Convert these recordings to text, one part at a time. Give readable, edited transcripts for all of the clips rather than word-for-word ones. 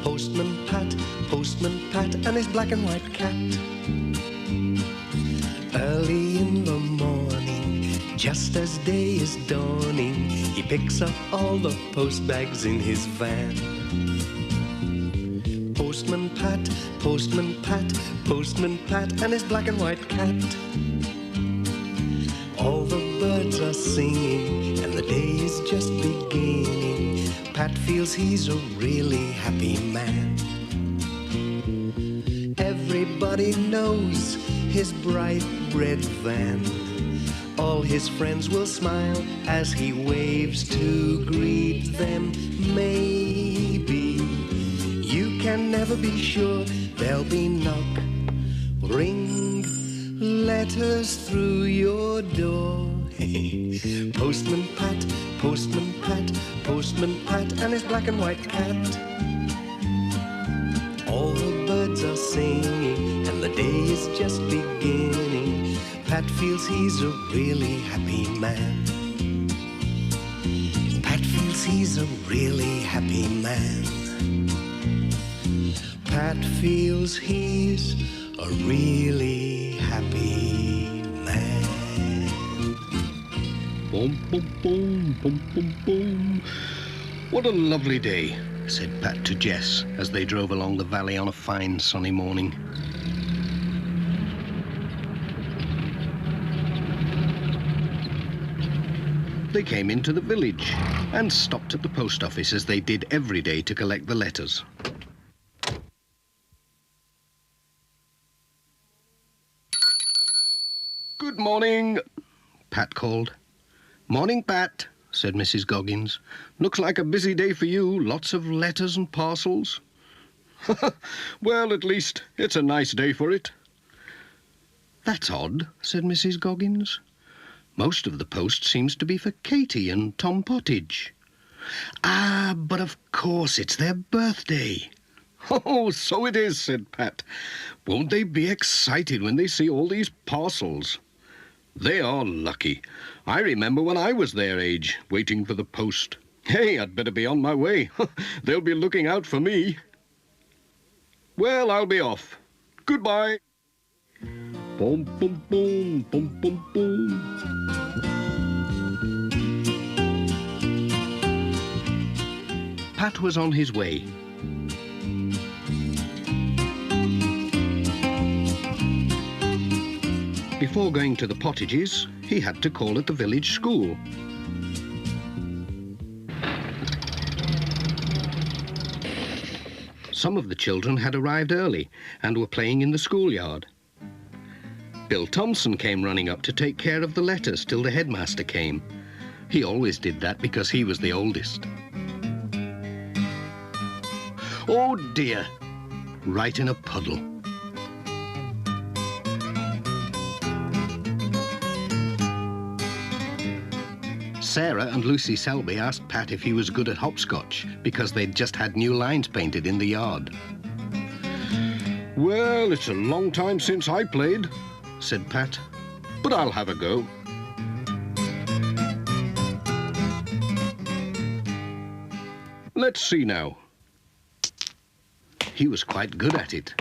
Postman Pat, and his black and white cat. Early in the morning, just as day is dawning, he picks up all the post bags in his van. Postman Pat, Postman Pat, Postman Pat, and his black and white cat. All the birds are singing, and the day is just beginning. Pat feels he's a really happy man. Everybody knows his bright red van. All his friends will smile as he waves to greet them. Maybe you can never be sure. There'll be knock, ring, letters through your door. Postman Pat, Postman Pat, Postman Pat, and his black and white cat. All the birds are singing, and the day is just beginning. Pat feels he's a really happy man. Pat feels he's a really happy man. Pat feels he's a really happy man. Boom, boom, boom, boom, boom, boom. What a lovely day, said Pat to Jess as they drove along the valley on a fine sunny morning. They came into the village and stopped at the post office as they did every day to collect the letters. Good morning, Pat called. Morning, Pat, said Mrs. Goggins. Looks like a busy day for you. Lots of letters and parcels. Well, at least it's a nice day for it. That's odd, said Mrs. Goggins. Most of the post seems to be for Katie and Tom Pottage. Ah, but of course it's their birthday. Oh, so it is, said Pat. Won't they be excited when they see all these parcels? They are lucky. I remember when I was their age, waiting for the post. Hey, I'd better be on my way. They'll be looking out for me. Well, I'll be off. Goodbye. Boom, boom, boom, boom, boom, boom. Pat was on his way. Before going to the Pottages, he had to call at the village school. Some of the children had arrived early and were playing in the schoolyard. Bill Thompson came running up to take care of the letters till the headmaster came. He always did that because he was the oldest. Oh dear, right in a puddle. Sarah and Lucy Selby asked Pat if he was good at hopscotch because they'd just had new lines painted in the yard. Well, it's a long time since I played, said Pat, but I'll have a go. Let's see now. He was quite good at it.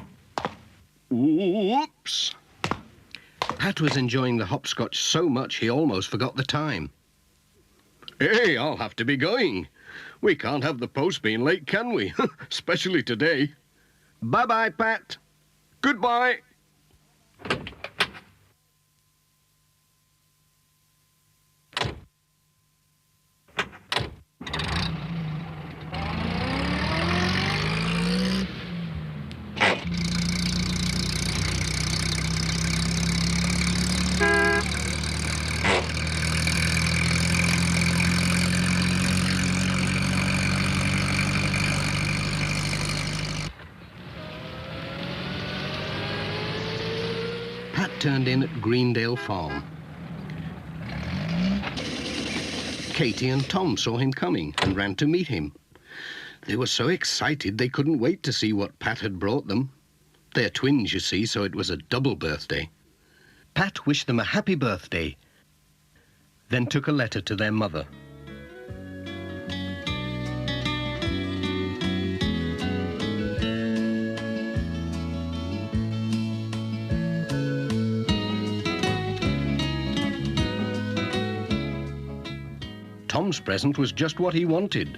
Whoops! Pat was enjoying the hopscotch so much he almost forgot the time. Hey, I'll have to be going. We can't have the post being late, can we? Especially today. Bye-bye, Pat. Goodbye. Pat turned in at Greendale Farm. Katie and Tom saw him coming and ran to meet him. They were so excited they couldn't wait to see what Pat had brought them. They're twins, you see, so it was a double birthday. Pat wished them a happy birthday, then took a letter to their mother. Tom's present was just what he wanted.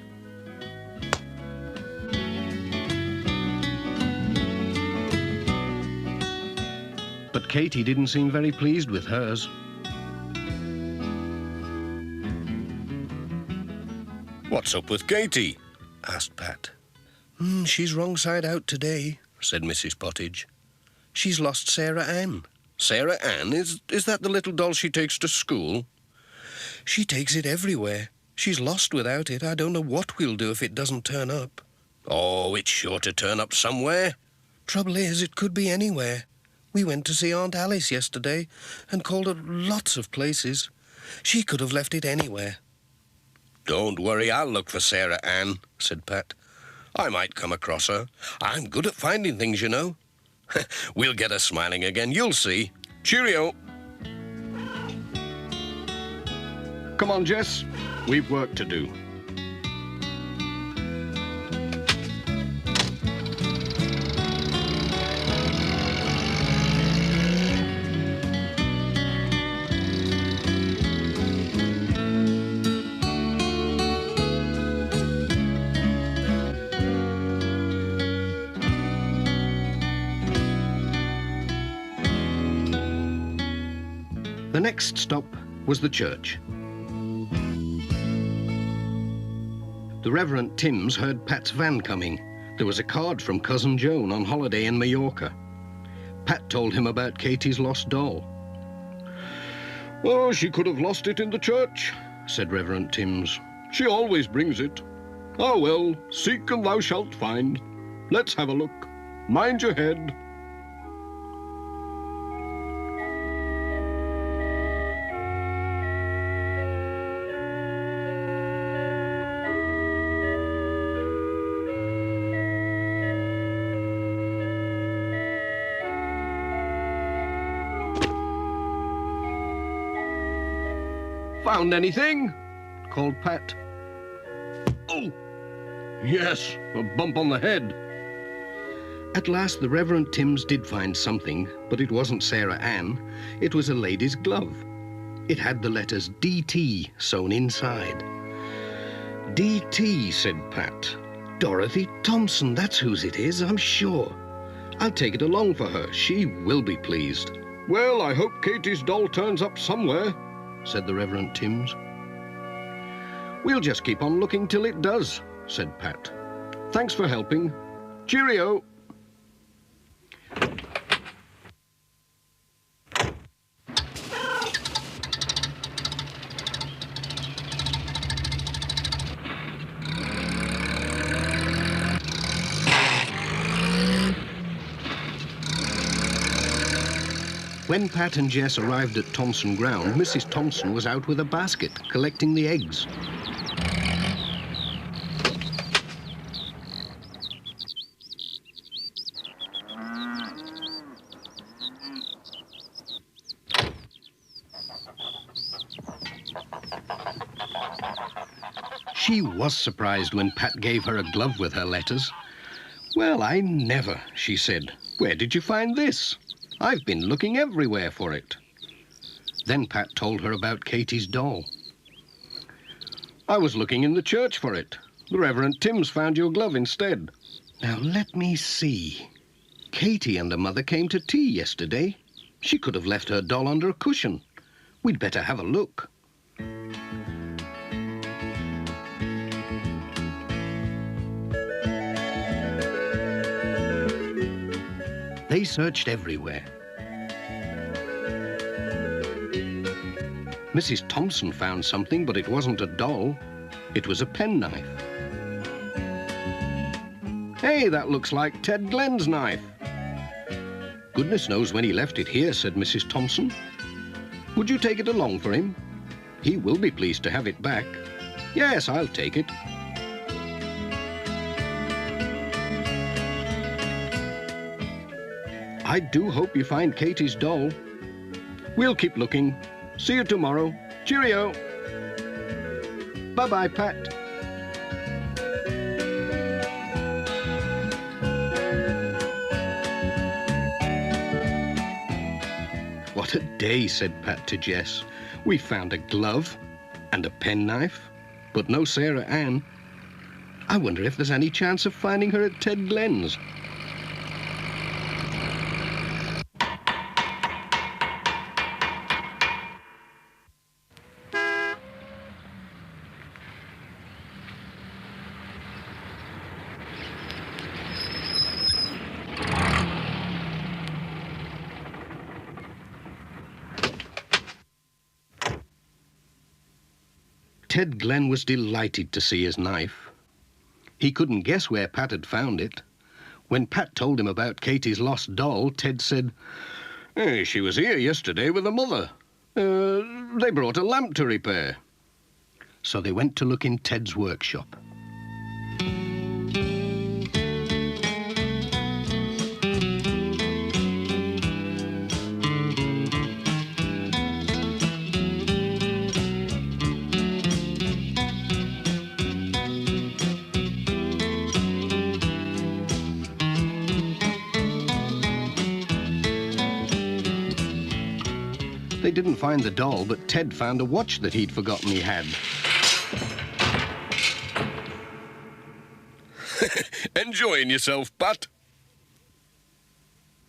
But Katie didn't seem very pleased with hers. "What's up with Katie?" asked Pat. She's wrong side out today," said Mrs. Pottage. "She's lost Sarah Ann." "Sarah Ann? Is that the little doll she takes to school?" "She takes it everywhere. She's lost without it. I don't know what we'll do if it doesn't turn up." "Oh, it's sure to turn up somewhere." "Trouble is, it could be anywhere. We went to see Aunt Alice yesterday and called at lots of places. She could have left it anywhere." "Don't worry, I'll look for Sarah Ann," said Pat. "I might come across her. I'm good at finding things, you know." "We'll get her smiling again, you'll see. Cheerio." Come on, Jess. We've work to do. The next stop was the church. The Reverend Timms heard Pat's van coming. There was a card from Cousin Joan on holiday in Mallorca. Pat told him about Katie's lost doll. "Oh, she could have lost it in the church," said Reverend Timms. "She always brings it. Ah, well, seek and thou shalt find. Let's have a look. Mind your head." "Found anything?" called Pat. "Oh, yes, a bump on the head." At last the Reverend Timms did find something, but it wasn't Sarah Ann. It was a lady's glove. It had the letters DT sewn inside. "DT," said Pat. "Dorothy Thompson, that's whose it is, I'm sure. I'll take it along for her. She will be pleased." "Well, I hope Katie's doll turns up somewhere," said the Reverend Timms. "We'll just keep on looking till it does," said Pat. "Thanks for helping. Cheerio." When Pat and Jess arrived at Thompson Ground, Mrs. Thompson was out with a basket collecting the eggs. She was surprised when Pat gave her a glove with her letters. "Well, I never," she said. "Where did you find this? I've been looking everywhere for it." Then Pat told her about Katie's doll. "I was looking in the church for it. The Reverend Timms found your glove instead." "Now, let me see. Katie and her mother came to tea yesterday. She could have left her doll under a cushion. We'd better have a look." They searched everywhere. Mrs. Thompson found something, but it wasn't a doll. It was a penknife. "Hey, that looks like Ted Glenn's knife." "Goodness knows when he left it here," said Mrs. Thompson. "Would you take it along for him? He will be pleased to have it back." "Yes, I'll take it." "I do hope you find Katie's doll. We'll keep looking. See you tomorrow. Cheerio." Bye-bye, Pat. "What a day," said Pat to Jess. "We found a glove and a penknife but no Sarah Ann. I wonder if there's any chance of finding her at Ted Glen's. Ted Glen was delighted to see his knife. He couldn't guess where Pat had found it. When Pat told him about Katie's lost doll, Ted said, "Hey, she was here yesterday with her mother. They brought a lamp to repair." So they went to look in Ted's workshop. They didn't find the doll, but Ted found a watch that he'd forgotten he had. Enjoying yourself, Pat?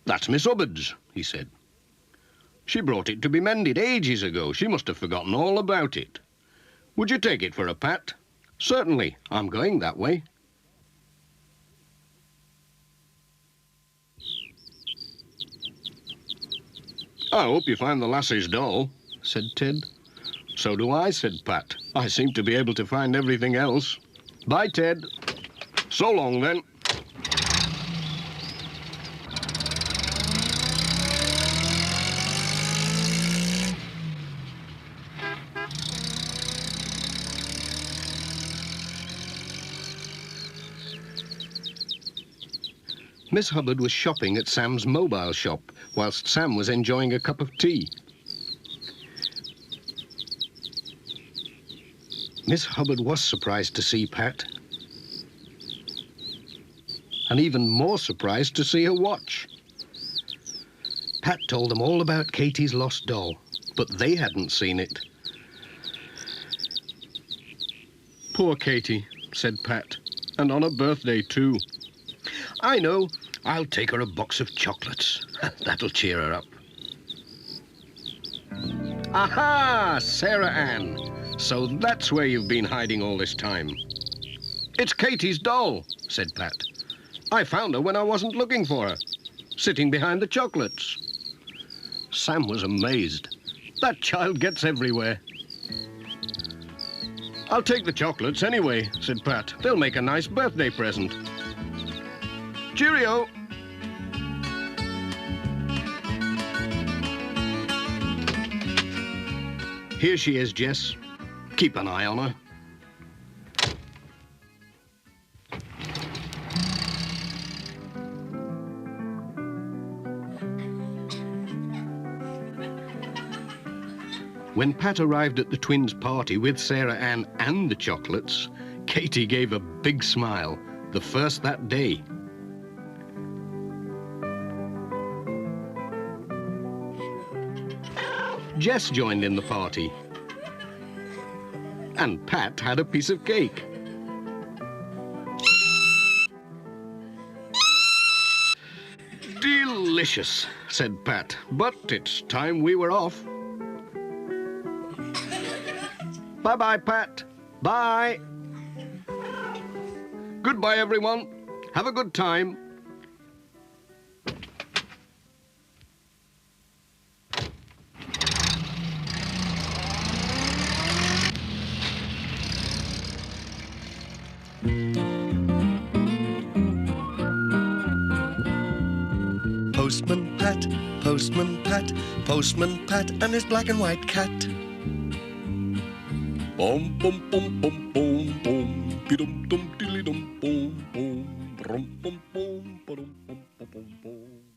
"That's Miss Hubbard's," he said. "She brought it to be mended ages ago. She must have forgotten all about it. Would you take it for her, Pat?" "Certainly. I'm going that way." "I hope you find the lassie's doll," said Ted. "So do I," said Pat. "I seem to be able to find everything else. Bye, Ted." "So long, then." Miss Hubbard was shopping at Sam's mobile shop, whilst Sam was enjoying a cup of tea. Miss Hubbard was surprised to see Pat, and even more surprised to see her watch. Pat told them all about Katie's lost doll, but they hadn't seen it. "Poor Katie," said Pat, "and on her birthday too." "I know. I'll take her a box of chocolates. That'll cheer her up." "Aha! Sarah Ann. So that's where you've been hiding all this time." "It's Katie's doll," said Pat. "I found her when I wasn't looking for her, sitting behind the chocolates." Sam was amazed. That child gets everywhere. "I'll take the chocolates anyway," said Pat. "They'll make a nice birthday present." "Cheerio." "Here she is, Jess. Keep an eye on her." When Pat arrived at the twins' party with Sarah Ann and the chocolates, Katie gave a big smile, the first that day. Jess joined in the party, and Pat had a piece of cake. "Delicious," said Pat, "but it's time we were off." "Bye-bye, Pat. Bye." "Goodbye, everyone. Have a good time." Postman Pat, Postman Pat, Postman Pat and his black and white cat. Bum bum bum bum bum bum, bidum dum diddly dum bum bum, brum bum bum, bum bum bum bum bum.